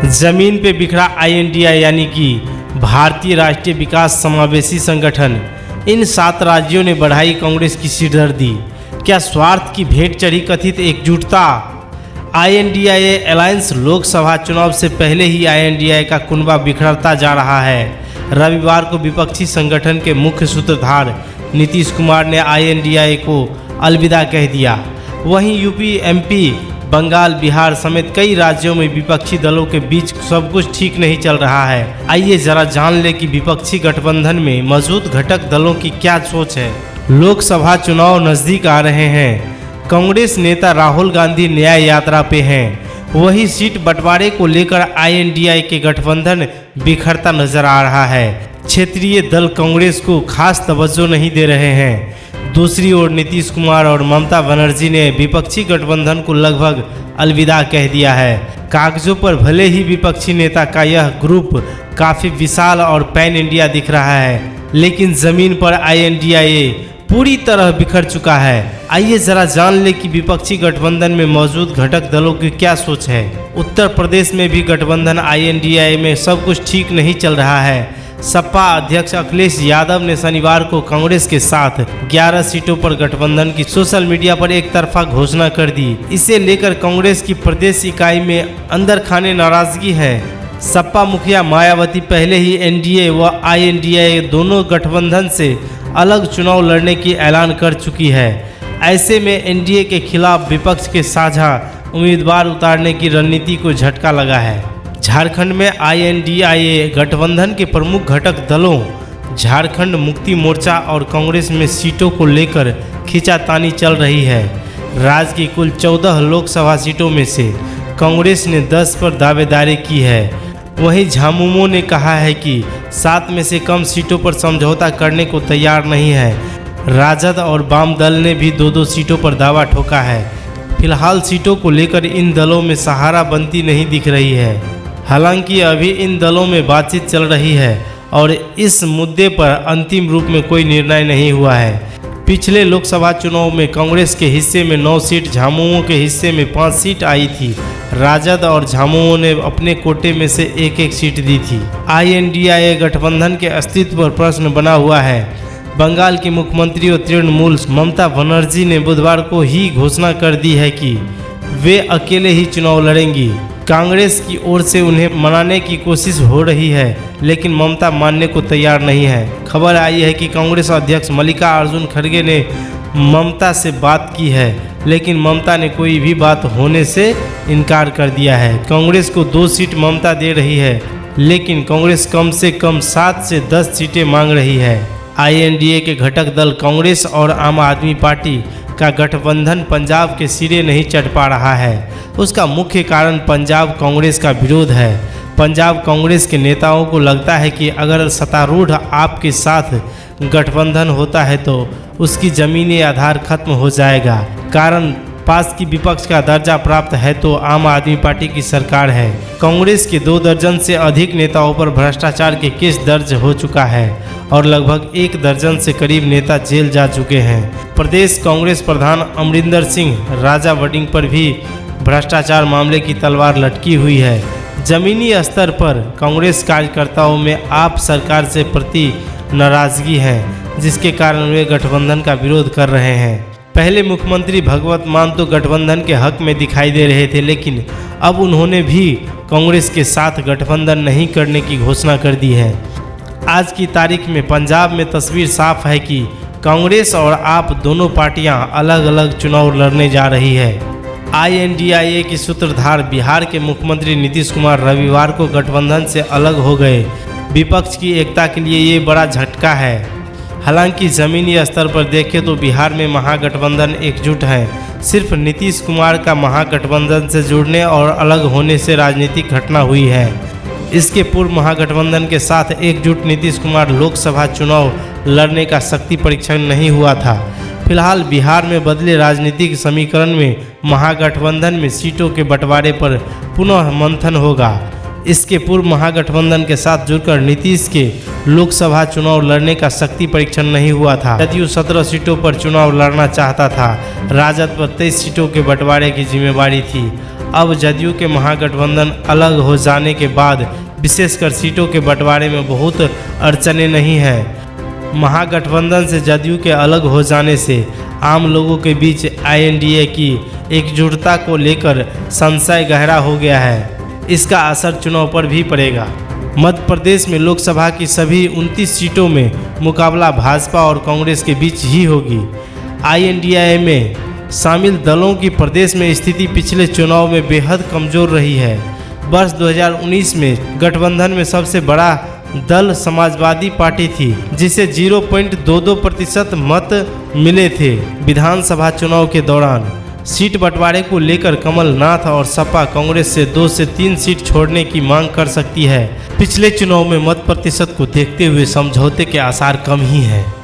जमीन पे बिखरा INDI यानी कि भारतीय राष्ट्रीय विकास समावेशी संगठन। इन 7 राज्यों ने बढ़ाई कांग्रेस की सिरदर्दी। क्या स्वार्थ की भेंट चढ़ी कथित एकजुटता? INDI अलायंस लोकसभा चुनाव से पहले ही INDI का कुनबा बिखरता जा रहा है। रविवार को विपक्षी संगठन के मुख्य सूत्रधार नीतीश कुमार ने INDI को अलविदा कह दिया। वहीं यूपी, MP, बंगाल, बिहार समेत कई राज्यों में विपक्षी दलों के बीच सब कुछ ठीक नहीं चल रहा है। आइए जरा जान ले कि विपक्षी गठबंधन में मौजूद घटक दलों की क्या सोच है। लोकसभा चुनाव नजदीक आ रहे हैं। कांग्रेस नेता राहुल गांधी न्याय यात्रा पे हैं। वही सीट बंटवारे को लेकर INDI के गठबंधन बिखरता नजर आ रहा है। क्षेत्रीय दल कांग्रेस को खास तवज्जो नहीं दे रहे हैं। दूसरी ओर नीतीश कुमार और ममता बनर्जी ने विपक्षी गठबंधन को लगभग अलविदा कह दिया है। कागजों पर भले ही विपक्षी नेता का यह ग्रुप काफ़ी विशाल और पैन इंडिया दिख रहा है, लेकिन ज़मीन पर INDI पूरी तरह बिखर चुका है। आइए जरा जान ले कि विपक्षी गठबंधन में मौजूद घटक दलों की क्या सोच है। उत्तर प्रदेश में भी गठबंधन INDI में सब कुछ ठीक नहीं चल रहा है। सपा अध्यक्ष अखिलेश यादव ने शनिवार को कांग्रेस के साथ 11 सीटों पर गठबंधन की सोशल मीडिया पर एक तरफा घोषणा कर दी। इसे लेकर कांग्रेस की प्रदेश इकाई में अंदर खाने नाराजगी है। सपा मुखिया मायावती पहले ही NDA व INDI दोनों गठबंधन से अलग चुनाव लड़ने की ऐलान कर चुकी है। ऐसे में NDA के खिलाफ विपक्ष के साझा उम्मीदवार उतारने की रणनीति को झटका लगा है। झारखंड में INDI गठबंधन के प्रमुख घटक दलों झारखंड मुक्ति मोर्चा और कांग्रेस में सीटों को लेकर खींचातानी चल रही है। राज्य की कुल 14 लोकसभा सीटों में से कांग्रेस ने 10 पर दावेदारी की है। वहीं झामुमो ने कहा है कि 7 में से कम सीटों पर समझौता करने को तैयार नहीं है। राजद और वाम दल ने भी 2-2 सीटों पर दावा ठोका है। फिलहाल सीटों को लेकर इन दलों में सहारा बनती नहीं दिख रही है। हालांकि अभी इन दलों में बातचीत चल रही है और इस मुद्दे पर अंतिम रूप में कोई निर्णय नहीं हुआ है। पिछले लोकसभा चुनाव में कांग्रेस के हिस्से में 9 सीट, झामुमो के हिस्से में 5 सीट आई थी। राजद और झामुमो ने अपने कोटे में से 1-1 सीट दी थी। INDI गठबंधन के अस्तित्व पर प्रश्न बना हुआ है। बंगाल की मुख्यमंत्री और तृणमूल ममता बनर्जी ने बुधवार को ही घोषणा कर दी है कि वे अकेले ही चुनाव लड़ेंगी। कांग्रेस की ओर से उन्हें मनाने की कोशिश हो रही है, लेकिन ममता मानने को तैयार नहीं है। खबर आई है कि कांग्रेस अध्यक्ष मल्लिकार्जुन खड़गे ने ममता से बात की है, लेकिन ममता ने कोई भी बात होने से इनकार कर दिया है। कांग्रेस को 2 सीट ममता दे रही है, लेकिन कांग्रेस कम से कम 7 से 10 सीटें मांग रही है। INDA के घटक दल कांग्रेस और आम आदमी पार्टी का गठबंधन पंजाब के सिरे नहीं चढ़ पा रहा है। उसका मुख्य कारण पंजाब कांग्रेस का विरोध है। पंजाब कांग्रेस के नेताओं को लगता है कि अगर सत्तारूढ़ आप के साथ गठबंधन होता है तो उसकी ज़मीनी आधार खत्म हो जाएगा। कारण पास की विपक्ष का दर्जा प्राप्त है तो आम आदमी पार्टी की सरकार है। कांग्रेस के 2 दर्जन से अधिक नेताओं पर भ्रष्टाचार के केस दर्ज हो चुका है और लगभग 1 दर्जन से करीब नेता जेल जा चुके हैं। प्रदेश कांग्रेस प्रधान अमरिंदर सिंह राजा वडिंग पर भी भ्रष्टाचार मामले की तलवार लटकी हुई है। जमीनी स्तर पर कांग्रेस कार्यकर्ताओं में आप सरकार से प्रति नाराजगी है, जिसके कारण वे गठबंधन का विरोध कर रहे हैं। पहले मुख्यमंत्री भगवत मान तो गठबंधन के हक में दिखाई दे रहे थे, लेकिन अब उन्होंने भी कांग्रेस के साथ गठबंधन नहीं करने की घोषणा कर दी है। आज की तारीख में पंजाब में तस्वीर साफ है कि कांग्रेस और आप दोनों पार्टियां अलग अलग चुनाव लड़ने जा रही है। INDI की सूत्रधार बिहार के मुख्यमंत्री नीतीश कुमार रविवार को गठबंधन से अलग हो गए। विपक्ष की एकता के लिए ये बड़ा झटका है। हालांकि ज़मीनी स्तर पर देखें तो बिहार में महागठबंधन एकजुट है। सिर्फ नीतीश कुमार का महागठबंधन से जुड़ने और अलग होने से राजनीतिक घटना हुई है। इसके पूर्व महागठबंधन के साथ एकजुट नीतीश कुमार लोकसभा चुनाव लड़ने का शक्ति परीक्षण नहीं हुआ था। फिलहाल बिहार में बदले राजनीतिक समीकरण में महागठबंधन में सीटों के बंटवारे पर पुनः मंथन होगा। इसके पूर्व महागठबंधन के साथ जुड़कर नीतीश के लोकसभा चुनाव लड़ने का शक्ति परीक्षण नहीं हुआ था। जदयू 17 सीटों पर चुनाव लड़ना चाहता था। राजद पर 23 सीटों के बंटवारे की जिम्मेवारी थी। अब जदयू के महागठबंधन अलग हो जाने के बाद विशेषकर सीटों के बंटवारे में बहुत अड़चनें नहीं है। महागठबंधन से जदयू के अलग हो जाने से आम लोगों के बीच INDA की एकजुटता को लेकर संशय गहरा हो गया है। इसका असर चुनाव पर भी पड़ेगा। मध्य प्रदेश में लोकसभा की सभी 29 सीटों में मुकाबला भाजपा और कांग्रेस के बीच ही होगी। INDA में शामिल दलों की प्रदेश में स्थिति पिछले चुनाव में बेहद कमजोर रही है। वर्ष 2019 में गठबंधन में सबसे बड़ा दल समाजवादी पार्टी थी, जिसे 0.22% मत मिले थे। विधानसभा चुनाव के दौरान सीट बंटवारे को लेकर कमलनाथ और सपा कांग्रेस से 2 से 3 सीट छोड़ने की मांग कर सकती है। पिछले चुनाव में मत प्रतिशत को देखते हुए समझौते के आसार कम ही हैं।